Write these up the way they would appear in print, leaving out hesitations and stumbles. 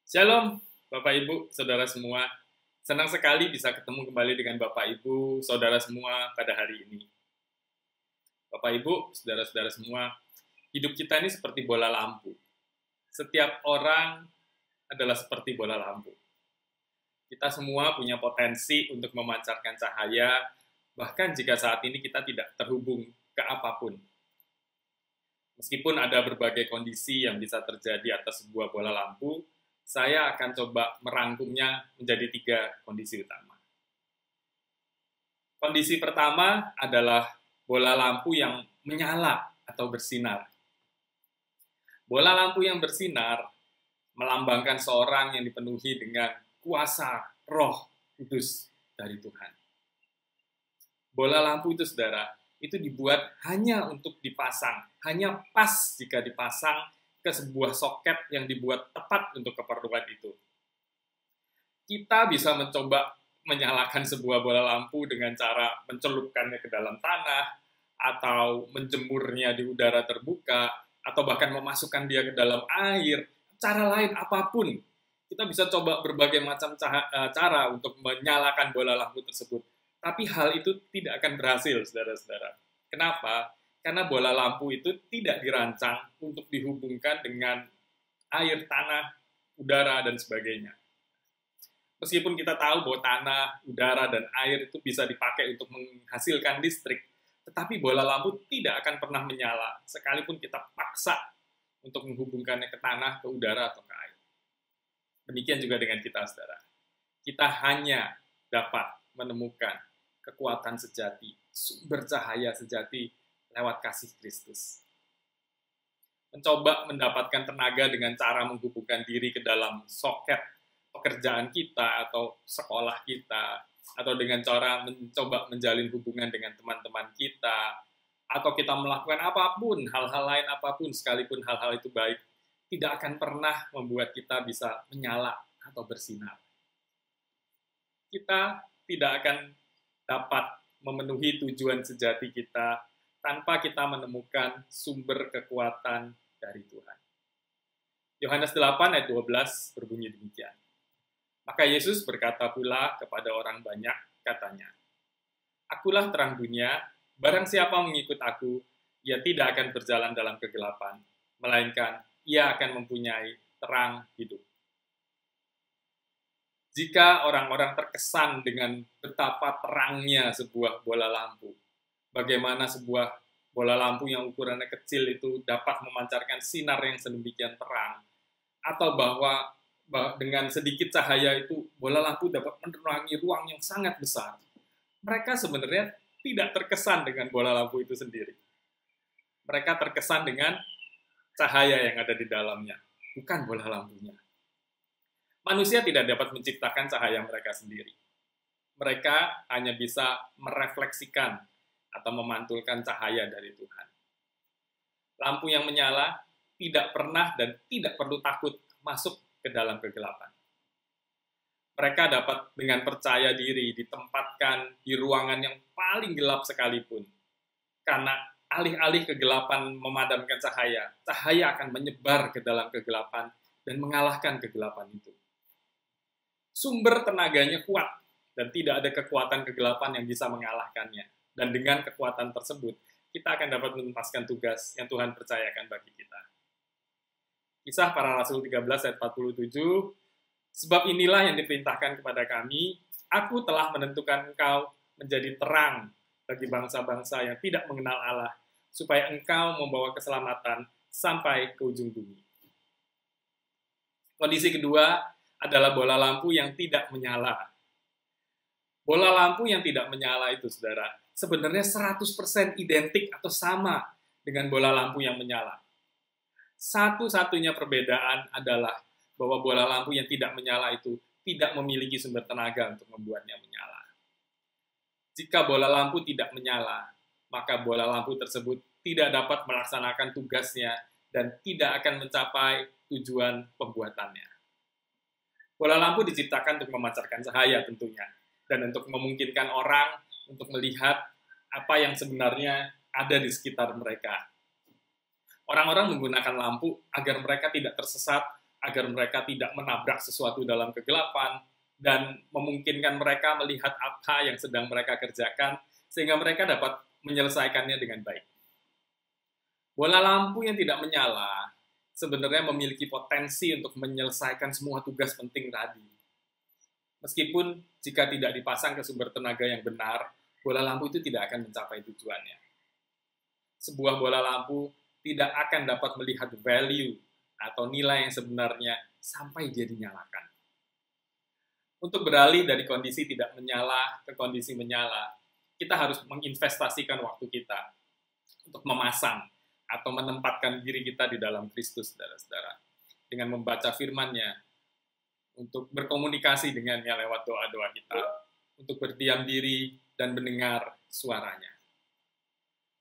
Shalom, Bapak Ibu, Saudara semua. Senang sekali bisa ketemu kembali dengan Bapak Ibu, Saudara semua pada hari ini. Bapak Ibu, Saudara-saudara semua, hidup kita ini seperti bola lampu. Setiap orang adalah seperti bola lampu. Kita semua punya potensi untuk memancarkan cahaya, bahkan jika saat ini kita tidak terhubung ke apapun. Meskipun ada berbagai kondisi yang bisa terjadi atas sebuah bola lampu, saya akan coba merangkumnya menjadi 3 kondisi utama. Kondisi pertama adalah bola lampu yang menyala atau bersinar. Bola lampu yang bersinar melambangkan seorang yang dipenuhi dengan kuasa Roh Kudus dari Tuhan. Bola lampu itu, saudara, itu dibuat hanya untuk dipasang, hanya pas jika dipasang ke sebuah soket yang dibuat tepat untuk keperluan itu. Kita bisa mencoba menyalakan sebuah bola lampu dengan cara mencelupkannya ke dalam tanah, atau menjemurnya di udara terbuka, atau bahkan memasukkan dia ke dalam air. Cara lain apapun, kita bisa coba berbagai macam cara untuk menyalakan bola lampu tersebut. Tapi hal itu tidak akan berhasil, saudara-saudara. Kenapa? Karena bola lampu itu tidak dirancang untuk dihubungkan dengan air, tanah, udara, dan sebagainya. Meskipun kita tahu bahwa tanah, udara, dan air itu bisa dipakai untuk menghasilkan listrik, tetapi bola lampu tidak akan pernah menyala, sekalipun kita paksa untuk menghubungkannya ke tanah, ke udara, atau ke air. Demikian juga dengan kita, saudara. Kita hanya dapat menemukan kekuatan sejati, sumber cahaya sejati, lewat kasih Kristus. Mencoba mendapatkan tenaga dengan cara menghubungkan diri ke dalam soket pekerjaan kita atau sekolah kita, atau dengan cara mencoba menjalin hubungan dengan teman-teman kita, atau kita melakukan apapun, hal-hal lain apapun, sekalipun hal-hal itu baik, tidak akan pernah membuat kita bisa menyala atau bersinar. Kita tidak akan dapat memenuhi tujuan sejati kita tanpa kita menemukan sumber kekuatan dari Tuhan. Yohanes 8 ayat 12 berbunyi demikian. Maka Yesus berkata pula kepada orang banyak, katanya, Akulah terang dunia, barang siapa mengikut aku, ia tidak akan berjalan dalam kegelapan, melainkan ia akan mempunyai terang hidup. Jika orang-orang terkesan dengan betapa terangnya sebuah bola lampu, bagaimana sebuah bola lampu yang ukurannya kecil itu dapat memancarkan sinar yang sedemikian terang, atau bahwa dengan sedikit cahaya itu bola lampu dapat menerangi ruang yang sangat besar. Mereka sebenarnya tidak terkesan dengan bola lampu itu sendiri. Mereka terkesan dengan cahaya yang ada di dalamnya, bukan bola lampunya. Manusia tidak dapat menciptakan cahaya mereka sendiri. Mereka hanya bisa merefleksikan atau memantulkan cahaya dari Tuhan. Lampu yang menyala tidak pernah dan tidak perlu takut masuk ke dalam kegelapan. Mereka dapat dengan percaya diri ditempatkan di ruangan yang paling gelap sekalipun. Karena alih-alih kegelapan memadamkan cahaya, cahaya akan menyebar ke dalam kegelapan dan mengalahkan kegelapan itu. Sumber tenaganya kuat dan tidak ada kekuatan kegelapan yang bisa mengalahkannya. Dan dengan kekuatan tersebut, kita akan dapat menuntaskan tugas yang Tuhan percayakan bagi kita. Kisah Para Rasul 13 ayat 47, sebab inilah yang diperintahkan kepada kami, aku telah menentukan engkau menjadi terang bagi bangsa-bangsa yang tidak mengenal Allah, supaya engkau membawa keselamatan sampai ke ujung bumi. Kondisi kedua adalah bola lampu yang tidak menyala. Bola lampu yang tidak menyala itu, saudara, sebenarnya 100% identik atau sama dengan bola lampu yang menyala. Satu-satunya perbedaan adalah bahwa bola lampu yang tidak menyala itu tidak memiliki sumber tenaga untuk membuatnya menyala. Jika bola lampu tidak menyala, maka bola lampu tersebut tidak dapat melaksanakan tugasnya dan tidak akan mencapai tujuan pembuatannya. Bola lampu diciptakan untuk memancarkan cahaya tentunya, dan untuk memungkinkan orang untuk melihat apa yang sebenarnya ada di sekitar mereka. Orang-orang menggunakan lampu agar mereka tidak tersesat agar mereka tidak menabrak sesuatu dalam kegelapan, dan memungkinkan mereka melihat apa yang sedang mereka kerjakan, sehingga mereka dapat menyelesaikannya dengan baik. Bola lampu yang tidak menyala sebenarnya memiliki potensi untuk menyelesaikan semua tugas penting tadi. Meskipun jika tidak dipasang ke sumber tenaga yang benar, bola lampu itu tidak akan mencapai tujuannya. Sebuah bola lampu tidak akan dapat melihat value atau nilai yang sebenarnya sampai dia dinyalakan. Untuk beralih dari kondisi tidak menyala ke kondisi menyala, kita harus menginvestasikan waktu kita untuk memasang atau menempatkan diri kita di dalam Kristus, saudara-saudara, dengan membaca firman-Nya, untuk berkomunikasi dengannya lewat doa-doa kita, untuk berdiam diri dan mendengar suaranya.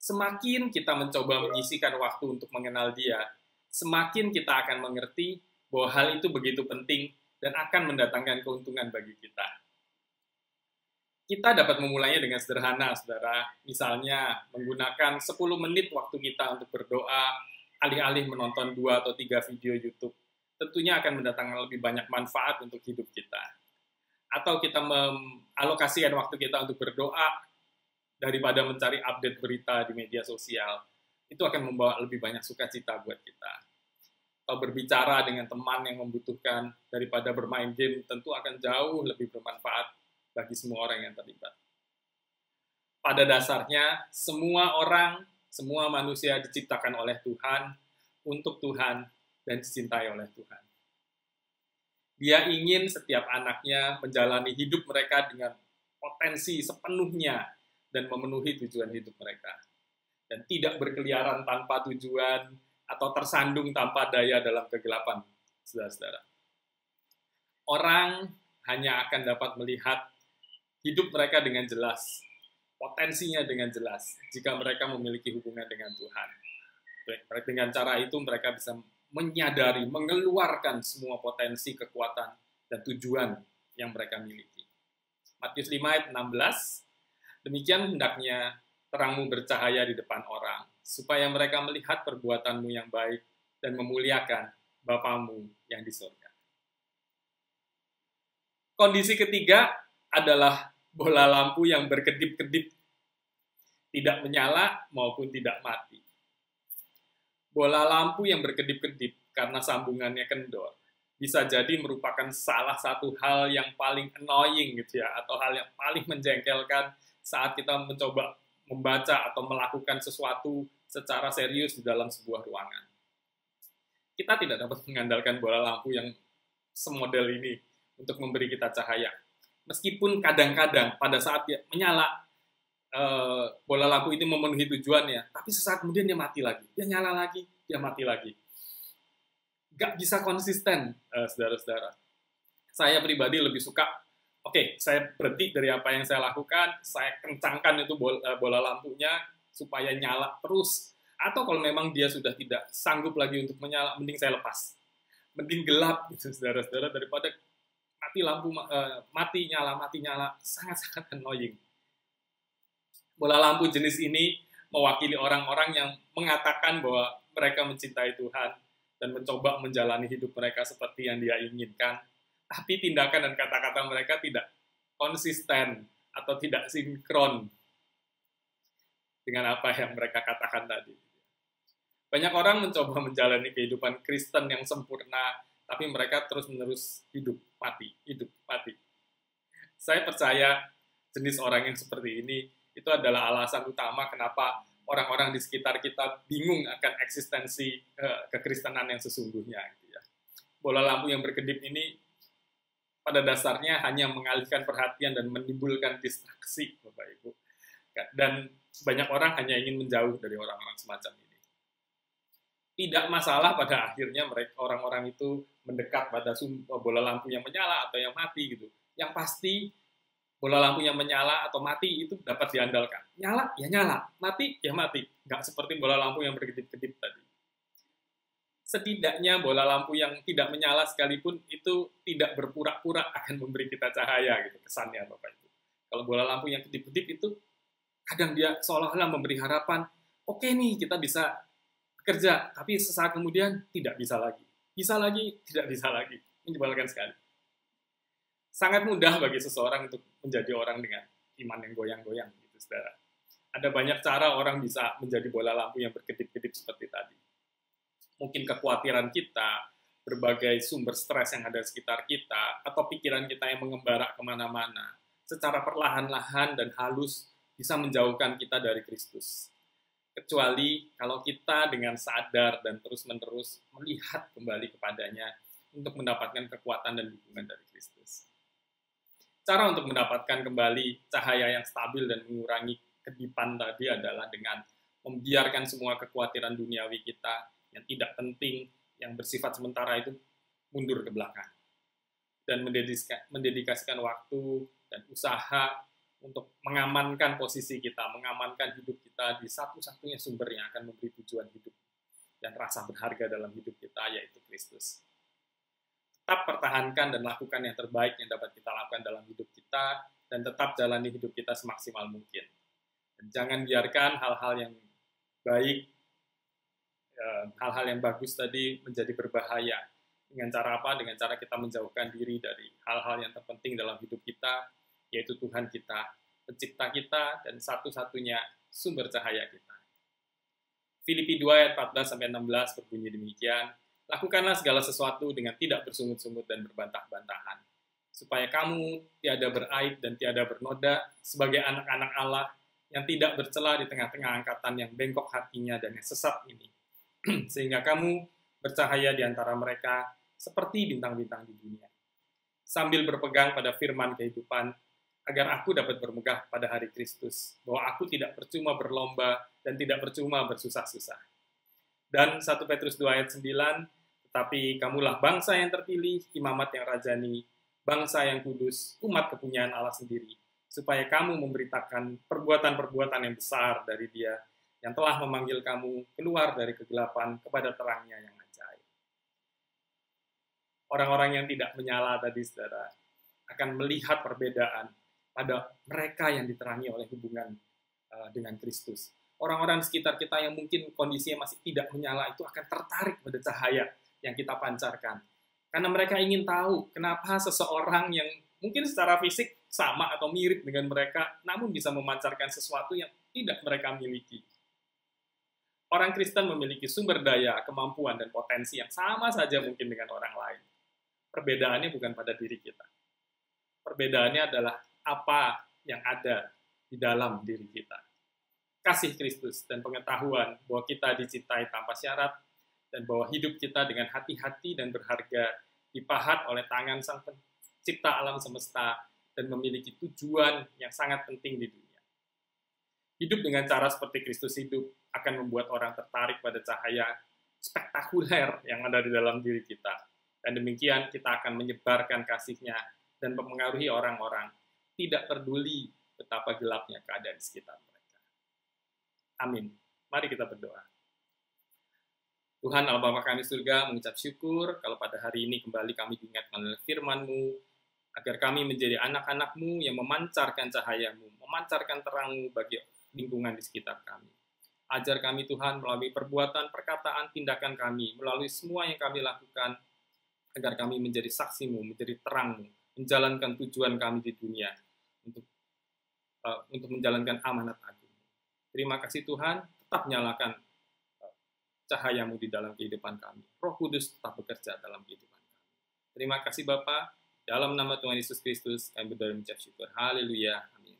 Semakin kita mencoba menyisihkan waktu untuk mengenal Dia, semakin kita akan mengerti bahwa hal itu begitu penting dan akan mendatangkan keuntungan bagi kita. Kita dapat memulainya dengan sederhana, saudara. Misalnya, menggunakan 10 menit waktu kita untuk berdoa, alih-alih menonton 2 atau 3 video YouTube. Tentunya akan mendatangkan lebih banyak manfaat untuk hidup kita. Atau kita mengalokasikan waktu kita untuk berdoa, daripada mencari update berita di media sosial. Itu akan membawa lebih banyak sukacita buat kita. Atau berbicara dengan teman yang membutuhkan daripada bermain game, tentu akan jauh lebih bermanfaat bagi semua orang yang terlibat. Pada dasarnya, semua orang, semua manusia diciptakan oleh Tuhan, untuk Tuhan, dan dicintai oleh Tuhan. Dia ingin setiap anaknya menjalani hidup mereka dengan potensi sepenuhnya dan memenuhi tujuan hidup mereka. Dan tidak berkeliaran tanpa tujuan atau tersandung tanpa daya dalam kegelapan, saudara-saudara. Orang hanya akan dapat melihat hidup mereka dengan jelas, potensinya dengan jelas, jika mereka memiliki hubungan dengan Tuhan. Dengan cara itu mereka bisa menyadari, mengeluarkan semua potensi, kekuatan, dan tujuan yang mereka miliki. Matius 5 ayat 16, demikian hendaknya terangmu bercahaya di depan orang, supaya mereka melihat perbuatanmu yang baik dan memuliakan Bapamu yang di surga. Kondisi ketiga adalah bola lampu yang berkedip-kedip, tidak menyala maupun tidak mati. Bola lampu yang berkedip-kedip karena sambungannya kendor bisa jadi merupakan salah satu hal yang paling annoying gitu ya, atau hal yang paling menjengkelkan saat kita mencoba membaca atau melakukan sesuatu secara serius di dalam sebuah ruangan. Kita tidak dapat mengandalkan bola lampu yang semodel ini untuk memberi kita cahaya. Meskipun kadang-kadang pada saat dia menyala, bola lampu itu memenuhi tujuannya, tapi sesaat kemudian dia mati lagi. Dia nyala lagi, dia mati lagi. Gak bisa konsisten, saudara-saudara. Saya pribadi lebih suka, saya berhenti dari apa yang saya lakukan, saya kencangkan itu bola lampunya supaya nyala terus. Atau kalau memang dia sudah tidak sanggup lagi untuk menyala, mending saya lepas. Mending gelap, gitu, saudara-saudara, daripada mati lampu, mati nyala, sangat-sangat annoying. Bola lampu jenis ini mewakili orang-orang yang mengatakan bahwa mereka mencintai Tuhan dan mencoba menjalani hidup mereka seperti yang Dia inginkan, tapi tindakan dan kata-kata mereka tidak konsisten atau tidak sinkron dengan apa yang mereka katakan tadi. Banyak orang mencoba menjalani kehidupan Kristen yang sempurna, tapi mereka terus-menerus hidup mati. Saya percaya jenis orang yang seperti ini itu adalah alasan utama kenapa orang-orang di sekitar kita bingung akan eksistensi kekristenan yang sesungguhnya. Gitu ya. Bola lampu yang berkedip ini pada dasarnya hanya mengalihkan perhatian dan menimbulkan distraksi, Bapak Ibu. Dan banyak orang hanya ingin menjauh dari orang-orang semacam ini. Tidak masalah pada akhirnya mereka orang-orang itu mendekat pada bola lampu yang menyala atau yang mati gitu. Yang pasti bola lampu yang menyala atau mati itu dapat diandalkan. Nyala, ya nyala. Mati, ya mati. Nggak seperti bola lampu yang berkedip-kedip tadi. Setidaknya bola lampu yang tidak menyala sekalipun itu tidak berpura-pura akan memberi kita cahaya, gitu kesannya Bapak Ibu. Kalau bola lampu yang kedip-kedip itu, kadang dia seolah-olah memberi harapan, oke nih kita bisa bekerja, tapi sesaat kemudian tidak bisa lagi. bisa lagi, tidak bisa lagi. Menyebalkan sekali. Sangat mudah bagi seseorang untuk menjadi orang dengan iman yang goyang-goyang, gitu, saudara. Ada banyak cara orang bisa menjadi bola lampu yang berkedip-kedip seperti tadi. Mungkin kekhawatiran kita, berbagai sumber stres yang ada di sekitar kita, atau pikiran kita yang mengembara kemana-mana, secara perlahan-lahan dan halus bisa menjauhkan kita dari Kristus. Kecuali kalau kita dengan sadar dan terus-menerus melihat kembali kepadanya untuk mendapatkan kekuatan dan dukungan dari Kristus. Cara untuk mendapatkan kembali cahaya yang stabil dan mengurangi kedipan tadi adalah dengan membiarkan semua kekhawatiran duniawi kita yang tidak penting, yang bersifat sementara itu mundur ke belakang. Dan mendedikasikan waktu dan usaha untuk mengamankan posisi kita, mengamankan hidup kita di satu-satunya sumber yang akan memberi tujuan hidup dan rasa berharga dalam hidup kita, yaitu Kristus. Tetap pertahankan dan lakukan yang terbaik yang dapat kita lakukan dalam hidup kita, dan tetap jalani hidup kita semaksimal mungkin. Dan jangan biarkan hal-hal yang baik, hal-hal yang bagus tadi menjadi berbahaya. Dengan cara apa? Dengan cara kita menjauhkan diri dari hal-hal yang terpenting dalam hidup kita, yaitu Tuhan kita, pencipta kita, dan satu-satunya sumber cahaya kita. Filipi 2 ayat 14-16 berbunyi demikian, lakukanlah segala sesuatu dengan tidak bersungut-sungut dan berbantah-bantahan, supaya kamu tiada beraib dan tiada bernoda sebagai anak-anak Allah yang tidak bercela di tengah-tengah angkatan yang bengkok hatinya dan yang sesat ini, sehingga kamu bercahaya di antara mereka seperti bintang-bintang di dunia, sambil berpegang pada firman kehidupan, agar aku dapat bermegah pada hari Kristus, bahwa aku tidak percuma berlomba dan tidak percuma bersusah-susah. Dan 1 Petrus 2 ayat 9, tetapi kamulah bangsa yang terpilih, imamat yang rajani, bangsa yang kudus, umat kepunyaan Allah sendiri, supaya kamu memberitakan perbuatan-perbuatan yang besar dari Dia, yang telah memanggil kamu keluar dari kegelapan kepada terangnya yang ajaib. Orang-orang yang tidak menyala tadi, saudara, akan melihat perbedaan pada mereka yang diterangi oleh hubungan dengan Kristus. Orang-orang di sekitar kita yang mungkin kondisinya masih tidak menyala itu akan tertarik pada cahaya yang kita pancarkan. Karena mereka ingin tahu kenapa seseorang yang mungkin secara fisik sama atau mirip dengan mereka, namun bisa memancarkan sesuatu yang tidak mereka miliki. Orang Kristen memiliki sumber daya, kemampuan, dan potensi yang sama saja mungkin dengan orang lain. Perbedaannya bukan pada diri kita. Perbedaannya adalah apa yang ada di dalam diri kita. Kasih Kristus dan pengetahuan bahwa kita dicintai tanpa syarat, dan bahwa hidup kita dengan hati-hati dan berharga dipahat oleh tangan Sang Pencipta alam semesta dan memiliki tujuan yang sangat penting di dunia. Hidup dengan cara seperti Kristus hidup akan membuat orang tertarik pada cahaya spektakuler yang ada di dalam diri kita. Dan demikian kita akan menyebarkan kasih-Nya dan mempengaruhi orang-orang, tidak peduli betapa gelapnya keadaan di sekitar mereka. Amin. Mari kita berdoa. Tuhan Allah Bapa kami surga, mengucap syukur kalau pada hari ini kembali kami diingatkan oleh firman-Mu, agar kami menjadi anak-anak-Mu yang memancarkan cahaya-Mu, memancarkan terang-Mu bagi lingkungan di sekitar kami. Ajar kami Tuhan melalui perbuatan, perkataan, tindakan kami, melalui semua yang kami lakukan, agar kami menjadi saksi-Mu, menjadi terang-Mu, menjalankan tujuan kami di dunia, untuk menjalankan amanat agung. Terima kasih Tuhan, tetap nyalakan cahaya-Mu di dalam kehidupan kami. Roh Kudus tetap bekerja dalam kehidupan kami. Terima kasih Bapa, dalam nama Tuhan Yesus Kristus, kami berdoa mengucap syukur. Haleluya. Amin.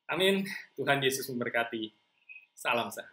Amin. Tuhan Yesus memberkati. Salam sehat.